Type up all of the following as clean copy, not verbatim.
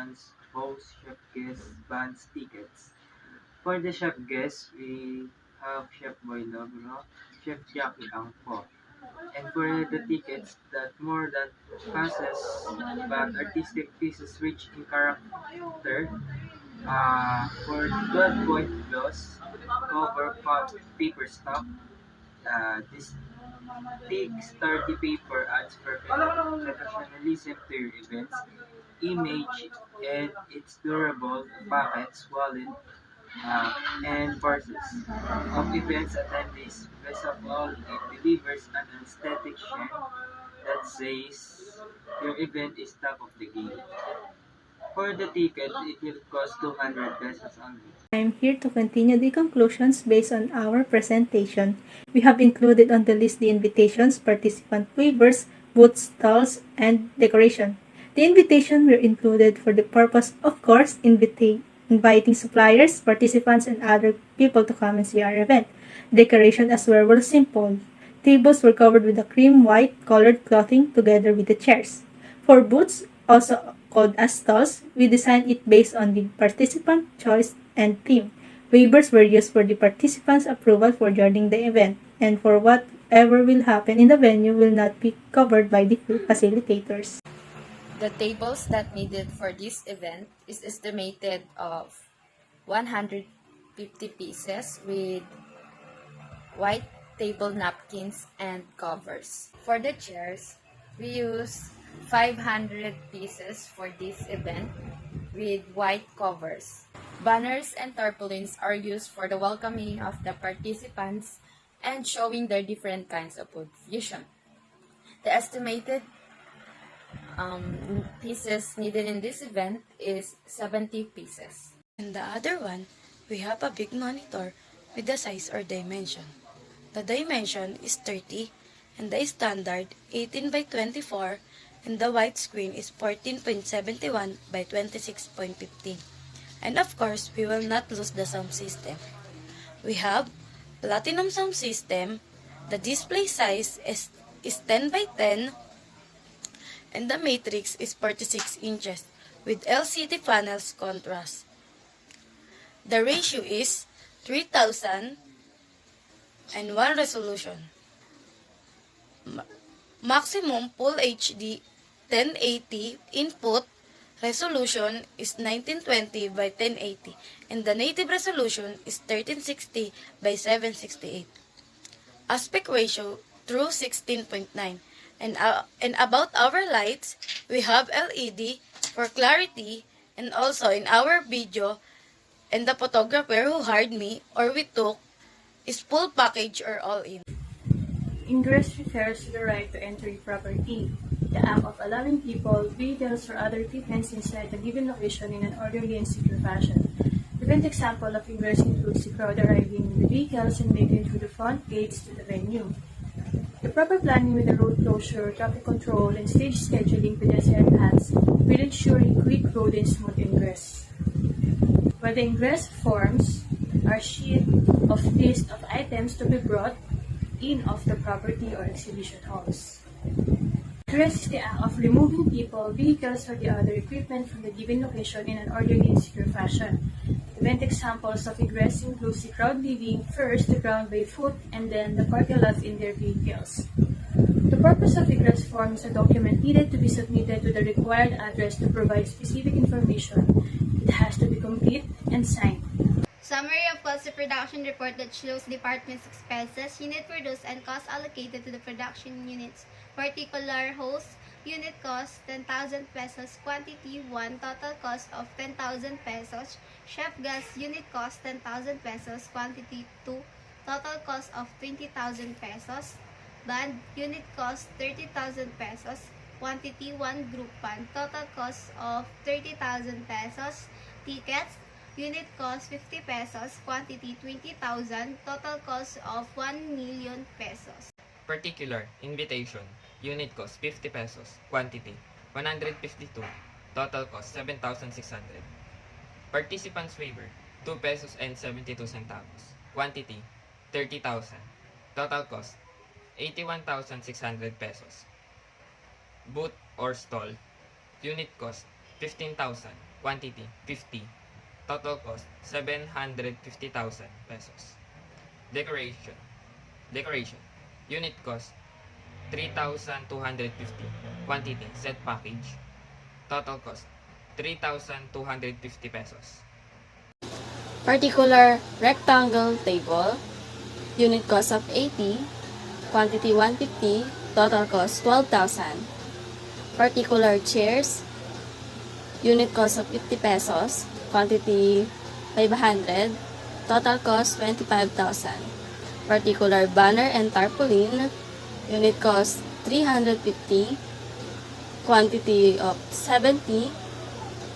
participants, hosts, chef guests, bands, tickets. For the chef guests, we have Chef Boy Logro, Chef Jackie Angpo. And for the tickets, that more than passes, but artistic pieces rich in character. For 12-point gloss, cover pop paper stock, this thick, sturdy paper adds professionalism to your events, image, and its durable pockets, wallet, and purses. Of events attendees, best of all, it delivers an aesthetic shine that says your event is top of the game. For the ticket, it will cost 200 pesos only. I'm here to continue the conclusions based on our presentation. We have included on the list the invitations, participant waivers, booth stalls, and decoration. The invitation were included for the purpose, of course, inviting suppliers, participants, and other people to come and see our event. Decoration as well were simple. Tables were covered with a cream white colored clothing together with the chairs. For booths, also called as stalls, we designed it based on the participant choice and theme. Waivers were used for the participants' approval for joining the event, and for whatever will happen in the venue will not be covered by the facilitators. The tables that needed for this event is estimated of 150 pieces with white table napkins and covers. For the chairs, we use 500 pieces for this event with white covers. Banners and tarpaulins are used for the welcoming of the participants and showing their different kinds of food fusion. The estimated pieces needed in this event is 70 pieces. And the other one, we have a big monitor with the size or dimension. The dimension is 30 and the standard 18 by 24 and the widescreen is 14.71 by 26.15. And of course, we will not lose the sound system. We have Platinum sound system. The display size is 10 by 10 and the matrix is 46 inches with LCD panels contrast. The ratio is 3000 and 1 resolution. Maximum Full HD 1080 input resolution is 1920 by 1080 and the native resolution is 1360 by 768. Aspect ratio through 16.9. And about our lights, we have LED for clarity and also in our video and the photographer who hired me or we took is full package or all in. Ingress refers to the right to enter a property, the act of allowing people, vehicles, or other equipment inside a given location in an orderly and secure fashion. Different example of ingress includes the crowd arriving in the vehicles and making it through the front gates to the venue. The proper planning with the road closure, traffic control, and stage scheduling pedestrian paths will ensure a quick road and smooth ingress. While the ingress forms are sheet of list of items to be brought in of the property or exhibition halls. Ingress is the act of removing people, vehicles, or the other equipment from the given location in an orderly and secure fashion. Event examples of ingress include the crowd leaving first the ground by foot and then the parking lot in their vehicles. The purpose of ingress form is a document needed to be submitted to the required address to provide specific information. It has to be complete and signed. Summary of cost of production report that shows department's expenses, unit produced, and cost allocated to the production units. Particular host, unit cost 10,000 pesos, quantity 1, total cost of 10,000 pesos. Chef gas, unit cost 10,000 pesos, quantity 2, total cost of 20,000 pesos. Band, unit cost 30,000 pesos, quantity 1 group band, total cost of 30,000 pesos. Tickets, unit cost 50 pesos, quantity 20,000, total cost of 1 million pesos. Particular, invitation, unit cost 50 pesos, quantity 152, total cost 7,600. Participants waiver, 2 pesos and 72 centavos, quantity 30,000, total cost 81,600 pesos. Booth or stall, unit cost 15,000, quantity 50, total cost 750,000 pesos. Decoration. Decoration. Unit cost 3,250. Quantity set package. Total cost 3,250 pesos. Particular rectangle table, unit cost of 80, quantity 150, total cost 12,000. Particular chairs, unit cost of 50 pesos, quantity 500, total cost 25,000. Particular banner and tarpaulin, unit cost 350, quantity of 70,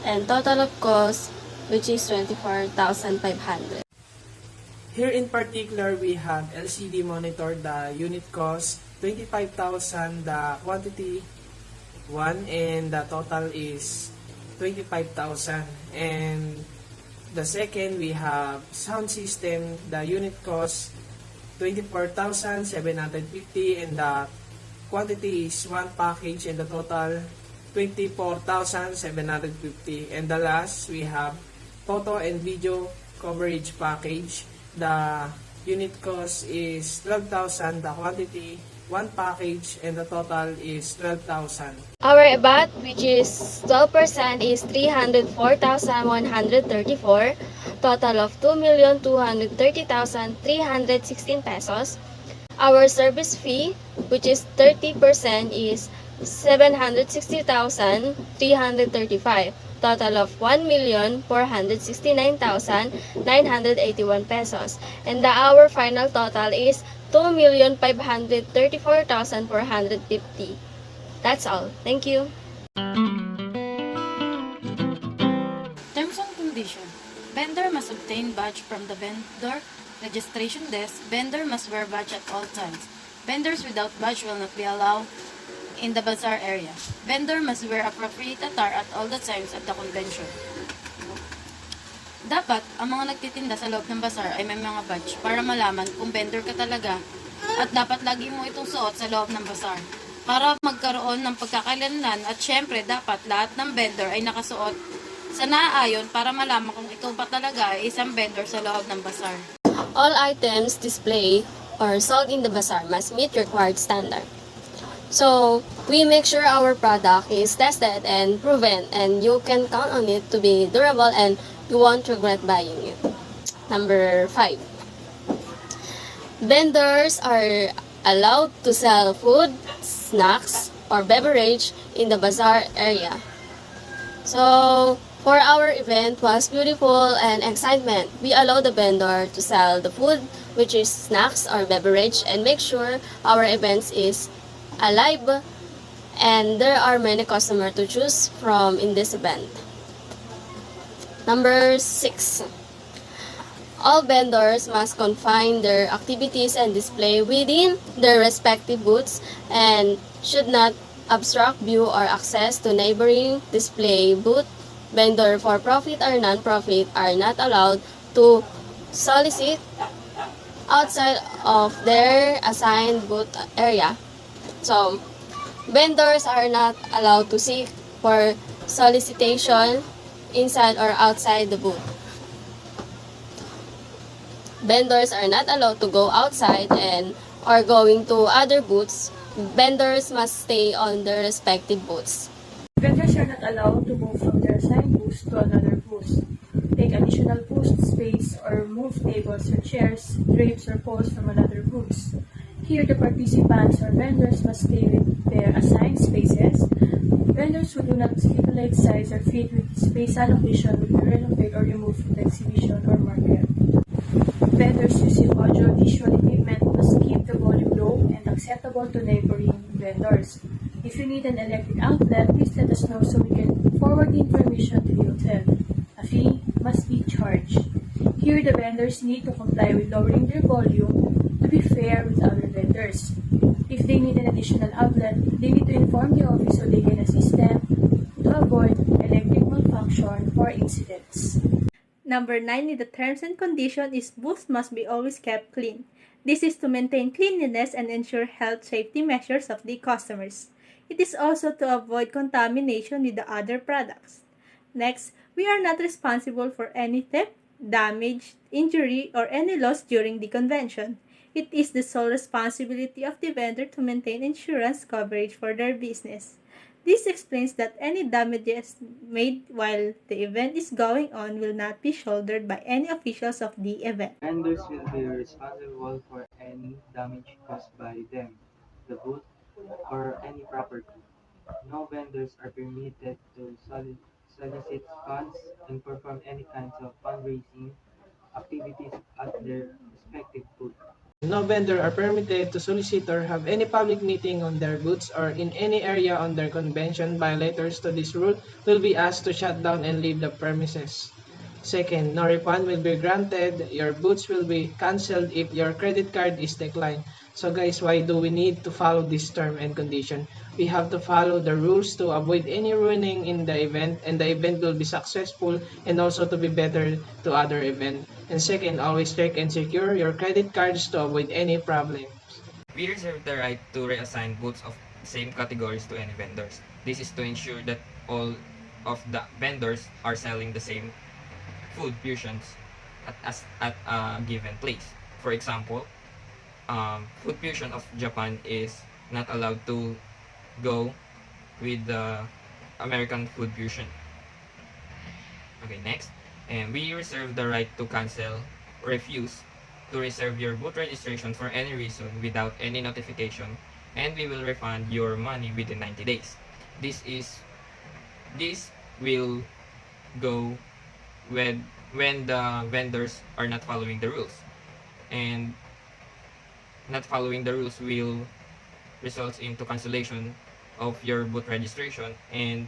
and total of cost which is 24,500. Here in particular, we have LCD monitor, the unit cost 25,000, the quantity 1, and the total is 25,000. And the second, we have sound system, the unit cost 24,750, and the quantity is 1 package, and the total 24,750. And the last, we have photo and video coverage package. The unit cost is 12,000, the quantity 1 package, and the total is 12,000. Our EBAT, which is 12%, is 304,134, total of 2,230,316 pesos. Our service fee, which is 30%, is 760,335, total of 1,469,981 pesos. And our final total is 2,534,450. That's all. Thank you. Terms and condition. Vendor must obtain badge from the vendor registration desk. Vendor must wear badge at all times. Vendors without badge will not be allowed in the bazaar area. Vendor must wear appropriate attire at all the times at the convention. Dapat, ang mga nagtitinda sa loob ng bazaar ay may mga badge para malaman kung vendor ka talaga, at dapat lagi mo itong suot sa loob ng bazaar para magkaroon ng pagkakakilanlan, at syempre dapat lahat ng vendor ay nakasuot sa naaayon para malaman kung ikaw pa talaga ay isang vendor sa loob ng bazaar. All items displayed or sold in the bazaar must meet required standard. So, we make sure our product is tested and proven, and you can count on it to be durable and you won't regret buying it. Number 5. Vendors are allowed to sell food, snacks, or beverage in the bazaar area. So, for our event was beautiful and excitement, we allow the vendor to sell the food, which is snacks or beverage, and make sure our events is alive and there are many customers to choose from in this event. Number 6. All vendors must confine their activities and display within their respective booths and should not obstruct view or access to neighboring display booth. Vendor for profit or non-profit are not allowed to solicit outside of their assigned booth area. So, vendors are not allowed to seek for solicitation inside or outside the booth. Vendors are not allowed to go outside and or going to other booths. Vendors must stay on their respective booths. Vendors are not allowed to move from their assigned booth to another booth, take additional booth space, or move tables or chairs, drapes, or poles from another booth. Here, the participants or vendors must stay with their assigned spaces. Vendors who do not stipulate size or fit with the space allocation will be relocated or removed from the exhibition or market. Vendors using audio-visual equipment must keep the volume low and acceptable to neighboring vendors. If you need an electric outlet, please let us know so we can forward the information to the hotel. A fee must be charged. Here, the vendors need to comply with lowering their volume to be fair with other vendors. If they need an additional outlet, they need to inform the office so they can assist them to avoid electric malfunction or incidents. Number 9 in the terms and condition is booths must be always kept clean. This is to maintain cleanliness and ensure health safety measures of the customers. It is also to avoid contamination with the other products. Next, We are not responsible for any theft, damage, injury, or any loss during the convention. It is the sole responsibility of the vendor to maintain insurance coverage for their business. This explains that any damages made while the event is going on will not be shouldered by any officials of the event. Vendors will be responsible for any damage caused by them, the booth, or any property. No vendors are permitted to solicit funds and perform any kinds of fundraising activities at their respective booth. No vendor are permitted to solicit or have any public meeting on their booths or in any area on their convention. Violators to this rule will be asked to shut down and leave the premises. Second, no refund will be granted. Your booths will be canceled if your credit card is declined. So guys, why do we need to follow this term and condition? We have to follow the rules to avoid any ruining in the event, and the event will be successful and also to be better to other event. And second, always check and secure your credit cards to avoid any problems. We reserve the right to reassign booths of same categories to any vendors. This is to ensure that all of the vendors are selling the same food fusions at a given place. For example, Food Fusion of Japan is not allowed to go with the American Food Fusion. Okay, next. And we reserve the right to cancel or refuse to reserve your booth registration for any reason without any notification, and we will refund your money within 90 days. This will go when the vendors are not following the rules, and not following the rules will result into cancellation of your booth registration, and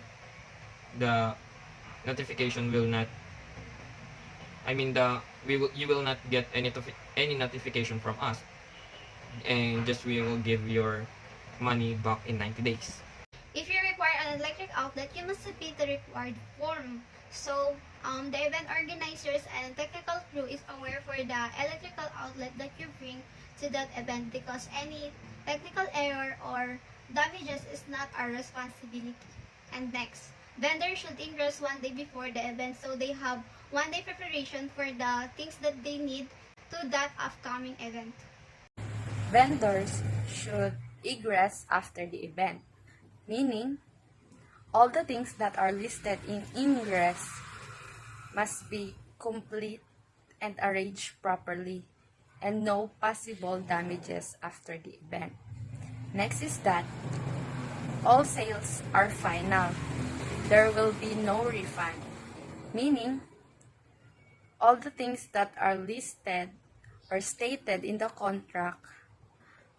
the notification will not you will not get any notification from us, and just we will give your money back in 90 days. If you require an electric outlet, you must submit the required form. So, the event organizers and technical crew is aware for the electrical outlet that you bring to that event, because any technical error or damages is not our responsibility. And next, vendors should ingress 1 day before the event, so they have 1 day preparation for the things that they need to that upcoming event. Vendors should egress after the event, meaning all the things that are listed in ingress must be complete and arranged properly, and no possible damages after the event. Next is that all sales are final. There will be no refund, meaning all the things that are listed or stated in the contract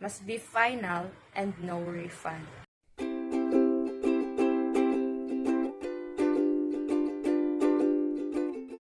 must be final and no refund.